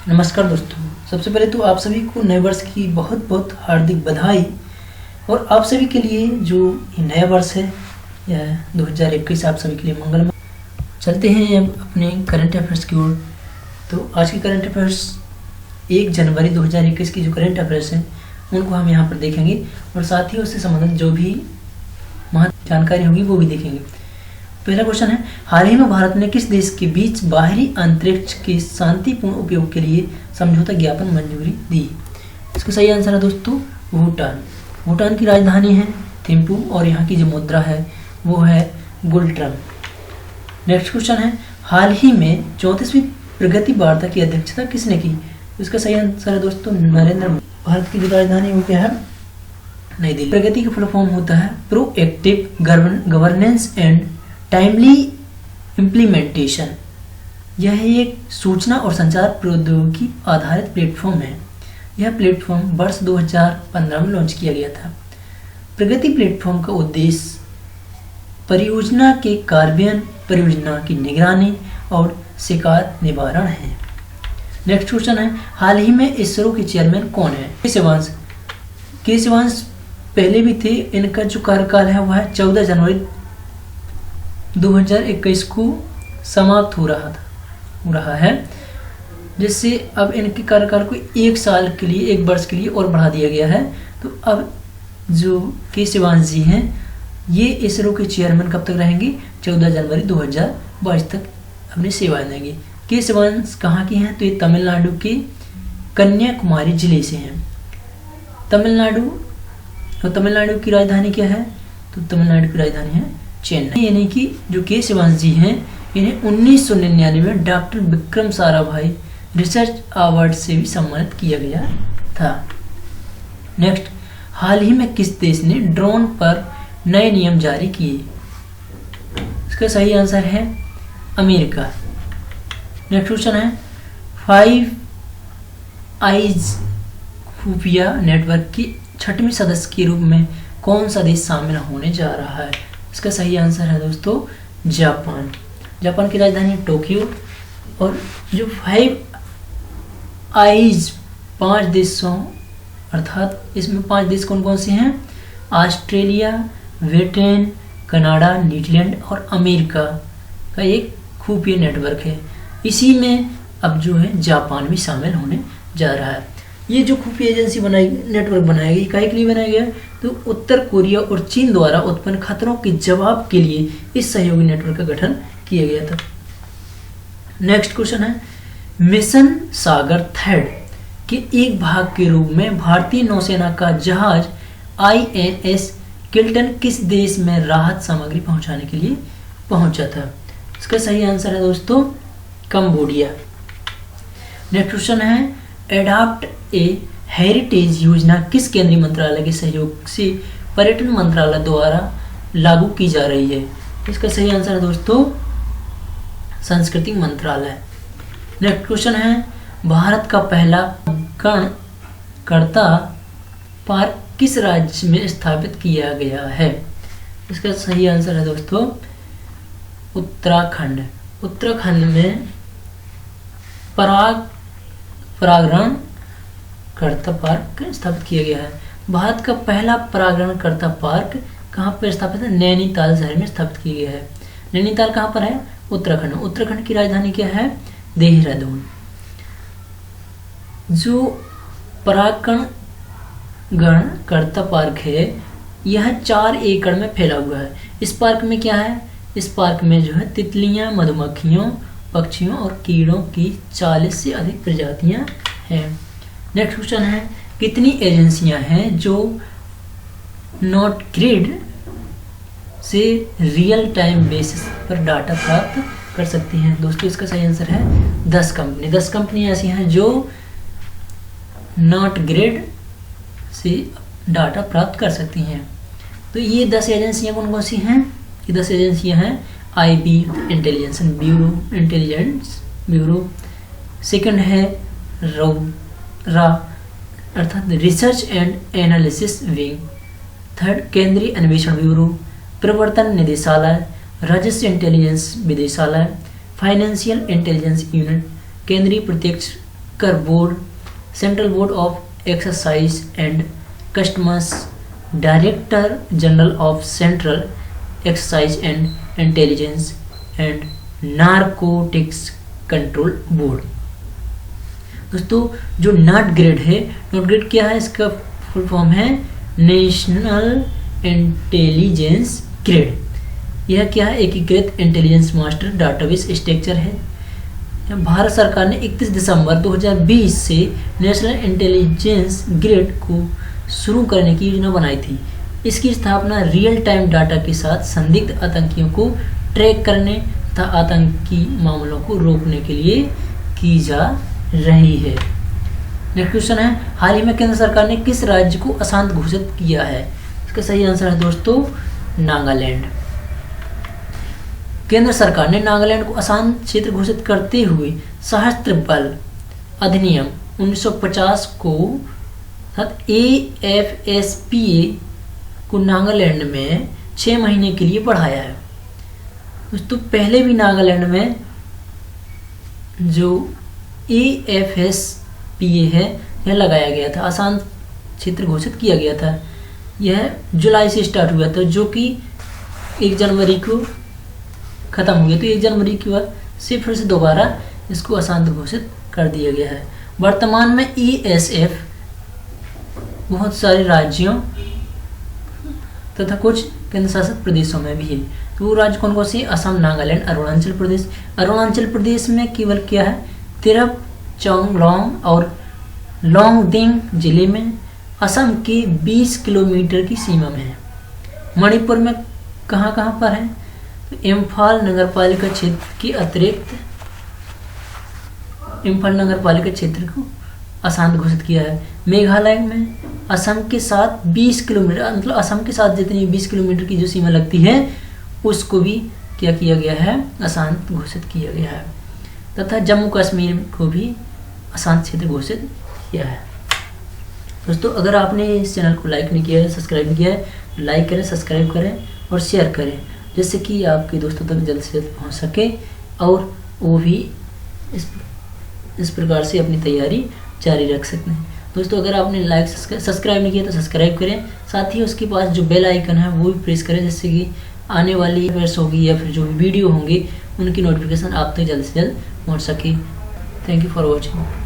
नमस्कार दोस्तों, सबसे पहले तो आप सभी को नए वर्ष की बहुत बहुत हार्दिक बधाई। और आप सभी के लिए जो ये नया वर्ष है यह 2021 आप सभी के लिए मंगलमय। चलते हैं अब अपने करंट अफेयर्स की ओर। तो आज की करंट अफेयर्स 1 जनवरी 2021 की जो करंट अफेयर्स हैं उनको हम यहाँ पर देखेंगे और साथ ही उससे संबंधित जो भी महत्वपूर्ण जानकारी होगी वो भी देखेंगे। पहला क्वेश्चन है, हाल ही में भारत ने किस देश के बीच बाहरी अंतरिक्ष के शांतिपूर्ण उपयोग के लिए समझौता ज्ञापन मंजूरी दी? इसका सही आंसर है दोस्तों भूटान। भूटान की राजधानी है थिम्पू और यहाँ की जो मुद्रा है वो है गुल्ट्रम। नेक्स्ट क्वेश्चन है, हाल ही में 34वीं प्रगति वार्ता की अध्यक्षता किसने की? इसका सही आंसर है दोस्तों नरेंद्र मोदी। भारत की जो राजधानी वो क्या है? नई दिल्ली। प्रगति का फुल फॉर्म होता है proactive governance and timely implementation. यह एक सूचना और संचार प्रौद्योगिकी आधारित प्लेटफॉर्म है। यह प्लेटफॉर्म वर्ष 2015 में लॉन्च किया गया था। प्रगति प्लेटफॉर्म का उद्देश्य परियोजना के कार्यान्वयन, परियोजना की निगरानी और शिकायत निवारण है। नेक्स्ट क्वेश्चन है, हाल ही में इसरो के चेयरमैन कौन है? के शिवांश पहले भी थे। इनका जो कार्यकाल है वह 14 जनवरी 2021 को समाप्त हो रहा है, जिससे अब इनके कार्यकाल को 1 साल के लिए, 1 वर्ष के लिए और बढ़ा दिया गया है। तो अब जो के शिवांश जी हैं ये इसरो के चेयरमैन कब तक रहेंगे? 14 जनवरी 2022 तक अपनी सेवाएं देंगे। के शिवांश कहाँ के हैं? तो ये तमिलनाडु के कन्याकुमारी जिले से हैं। तमिलनाडु की राजधानी क्या है? तो तमिलनाडु की राजधानी है चेन्नई। यानी कि जो के शिवांश जी हैं इन्हें 1999 में doctor Vikram Sarabhai research award से भी सम्मानित किया गया था। नेक्स्ट, हाल ही में किस देश ने ड्रोन पर नए नियम जारी किए? इसका सही आंसर है अमेरिका। नेक्स्ट क्वेश्चन है, 5 आईज खुफिया नेटवर्क की 6वीं सदस्य के रूप में कौन सा देश शामिल होने जा रहा है? इसका सही आंसर है दोस्तों जापान। जापान की राजधानी टोक्यो। और जो 5 आईज 5 देशों, अर्थात इसमें 5 देश कौन कौन से हैं? ऑस्ट्रेलिया, ब्रिटेन, कनाडा, न्यूजीलैंड और अमेरिका का एक खुफिया नेटवर्क है। इसी में अब जो है जापान भी शामिल होने जा रहा है। ये जो खुफिया एजेंसी नेटवर्क बनाया गया, काहे के लिए बनाया गया? तो उत्तर कोरिया और चीन द्वारा उत्पन्न खतरों के जवाब के लिए इस सहयोगी नेटवर्क का गठन किया गया था। नेक्स्ट क्वेश्चन है, मिशन सागर थर्ड के एक भाग के रूप में भारतीय नौसेना का जहाज INS किल्टन किस देश में राहत सामग्री पहुंचाने के लिए पहुंचा था? इसका सही आंसर है दोस्तों कंबोडिया। नेक्स्ट क्वेश्चन है, एडॉप्ट ए हेरिटेज योजना किस केंद्रीय मंत्रालय के सहयोग से पर्यटन मंत्रालय द्वारा लागू की जा रही है? इसका सही आंसर है दोस्तों संस्कृति मंत्रालय। नेक्स्ट क्वेश्चन है, भारत का पहला गणकर्ता पार्क किस राज्य में स्थापित किया गया है? इसका सही आंसर है दोस्तों उत्तराखंड। उत्तराखंड में परागण कर्ता पार्क स्थापित किया गया है। भारत का पहला परागण कर्ता पार्क कहाँ पर स्थापित है? नैनीताल शहर में स्थापित किया गया है। नैनीताल कहाँ पर है? उत्तराखंड। उत्तराखंड की राजधानी क्या है? देहरादून। जो परागण कर्ता पार्क है यह 4 एकड़ में फैला हुआ है। इस पार्क में क्या है? इस पार्क में जो है तितलियां, मधुमक्खियों, पक्षियों और कीड़ों की 40 से अधिक प्रजातियां हैं। नेक्स्ट क्वेश्चन है, कितनी एजेंसियां हैं जो नॉट ग्रिड से रियल टाइम बेसिस पर डाटा प्राप्त कर सकती हैं? दोस्तों इसका सही आंसर है 10 कंपनी। 10 कंपनी ऐसी हैं जो नॉट ग्रिड से डाटा प्राप्त कर सकती हैं। तो ये 10 एजेंसियां कौन कौन सी हैं? ये 10 एजेंसियां हैं IB इंटेलिजेंस ब्यूरो। सेकंड है रा अर्थात research and analysis wing. Third केंद्रीय अन्वेषण ब्यूरो, प्रवर्तन निदेशालय, राजस्व इंटेलिजेंस विदेशालय, फाइनेंशियल इंटेलिजेंस यूनिट, केंद्रीय प्रत्यक्ष कर board, central board of exercise and customs, director general of central exercise and intelligence and narcotics control board. दोस्तों जो नॉट ग्रेड है, नॉट ग्रेड क्या है, इसका फुल फॉर्म है नेशनल इंटेलिजेंस ग्रेड। यह क्या है, एकीकृत इंटेलिजेंस मास्टर डाटाबेस स्ट्रक्चर है। भारत सरकार ने 31 दिसंबर 2020 से नेशनल इंटेलिजेंस ग्रिड को शुरू करने की योजना बनाई थी। इसकी स्थापना रियल टाइम डाटा के साथ संदिग्ध आतंकियों को ट्रैक करने तथा आतंकी मामलों को रोकने के लिए की जा रही है। नेक्स्ट क्वेश्चन है, हाल ही में केंद्र सरकार ने किस राज्य को अशांत घोषित किया है? इसका सही आंसर है दोस्तों नागालैंड। केंद्र सरकार ने नागालैंड को अशांत क्षेत्र घोषित करते हुए सशस्त्र बल अधिनियम 1950 को AFSPA को नागालैंड में 6 महीने के लिए बढ़ाया है। दोस्तों पहले भी नागालैंड में जो AFSPA है यह लगाया गया था, अशांत क्षेत्र घोषित किया गया था। यह जुलाई से स्टार्ट हुआ था, जो कि 1 जनवरी को खत्म हो गया। तो 1 जनवरी के बाद से फिर से दोबारा इसको अशांत घोषित कर दिया गया है। वर्तमान में ESF बहुत सारे राज्यों तथा कुछ केंद्र शासित प्रदेशों में भी है। तो वो राज्य कौन कौन से? असम, नागालैंड, अरुणाचल प्रदेश। अरुणाचल प्रदेश में केवल क्या है, तिरप, चांगलांग और लोंगडिंग जिले में, असम के 20 किलोमीटर की सीमा में है। मणिपुर में कहाँ कहाँ पर है? तो इम्फाल नगरपालिका क्षेत्र के अतिरिक्त इम्फाल नगरपालिका क्षेत्र को अशांत घोषित किया है। मेघालय में असम के साथ 20 किलोमीटर, मतलब असम के साथ जितनी 20 किलोमीटर की जो सीमा लगती है उसको भी क्या किया गया है, अशांत घोषित किया गया है। तथा जम्मू कश्मीर को भी अशांत क्षेत्र घोषित किया है। दोस्तों अगर आपने इस चैनल को लाइक नहीं किया है, सब्सक्राइब नहीं किया है, लाइक करें, सब्सक्राइब करें और शेयर करें, जिससे कि आपके दोस्तों तक जल्द से जल्द पहुंच सके और वो भी इस प्रकार से अपनी तैयारी जारी रख सकते हैं। दोस्तों अगर आपने लाइक सब्सक्राइब नहीं किया तो सब्सक्राइब करें, साथ ही उसके पास जो बेल आइकन है वो भी प्रेस करें, जिससे कि आने वाली वीडियोस होगी या फिर जो भी वीडियो होंगे उनकी नोटिफिकेशन आप तक जल्द से जल्द पहुंच सके। Thank you for watching.